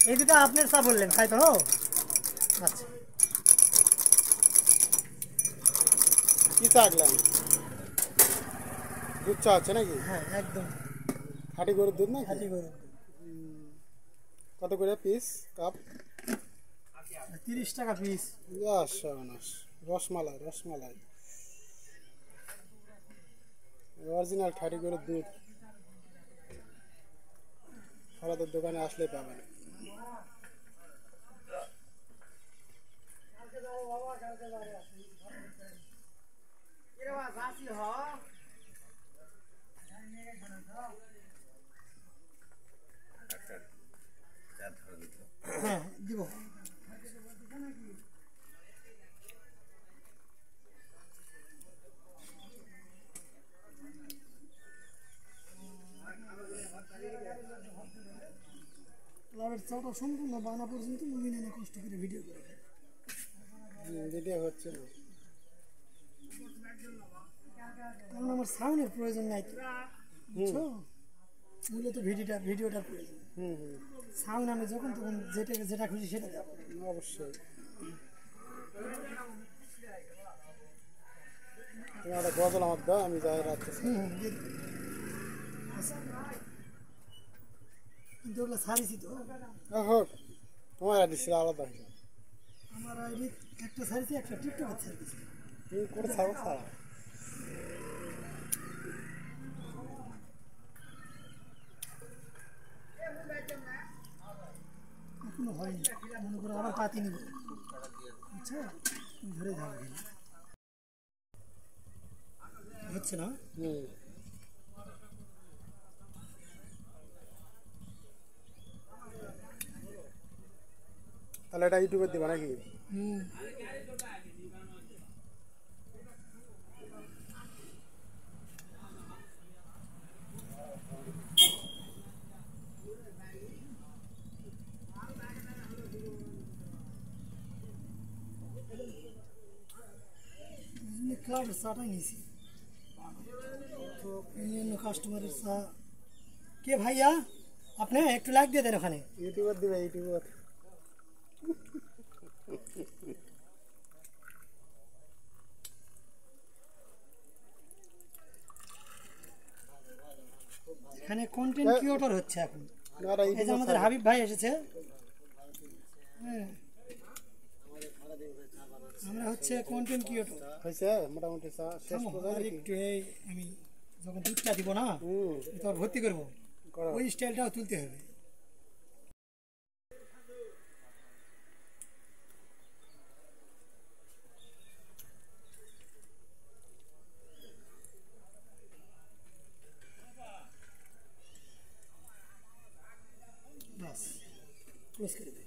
এই দুটো আপনার চা বললেন তাই তো? আচ্ছা, কি চা খেলাম? দুধ চা আছে নাকি? হ্যাঁ একদম খাঁটি গরুর দুধ নাকি? খাঁটি গরুর দুধ। কত করে পিস কাপ? 30 টাকা পিস। রসমালাই রসমালাই অরিজিনাল খাঁটি গরুর দুধ সারাদের দোকানে আসলেই পাবেন। হ্যাঁ দিব। লাভের চাটা সম্পূর্ণ বানা পর্যন্ত মুভি নেনে কষ্ট করে ভিডিও করে ভিডিও হচ্ছে না, কারণ আমার সাউন্ডের প্রয়োজন নাই তো, বুঝছো? মূলত ভিডিওটার প্রয়োজন। সাউন্ড আমি যখন তখন যেটা খুশি সেটা দেবো। অবশ্যই। তুমি একটা গজল আমার দাও, আমি যাই রাখতে। কিন্তু ওগুলো ছাড়িছি তো। হোক, তোমার আইডি ছিল আলাদা। আমার আইডি একটা ছাড়িছি, একটা টিকটকে ছাড়িছি। তুমি করে ছাড়ো ছাড়া। এখনো হয়নি, মনে করো আবার পাতি নিব। আচ্ছা ধরে যাবো, হচ্ছে না। তাহলে এটা ইউটিউবে দিবা নাকি? ক্লাবের চাটাই নিয়েছি তো অন্য কাস্টমারের চা। কে ভাইয়া আপনি একটু লাইক দিয়ে দেন ওখানে। ইউটিউবার দিবে, ইউটিউবার। এখানে কন্টেন্ট ক্রিয়েটর হচ্ছে এখন। এই যে আমাদের আমাদের হাবিব ভাই এসেছে, আমরা হচ্ছে কন্টেন্ট ক্রিয়েটর হয়েছে মোটামুটি চা শেষ পর্যন্ত। একটু এই আমি যখন দুধটা দিব না তোর ভর্তি করবো, ওই স্টাইলটাও তুলতে হবে। বাস ক্লোজ করে দে।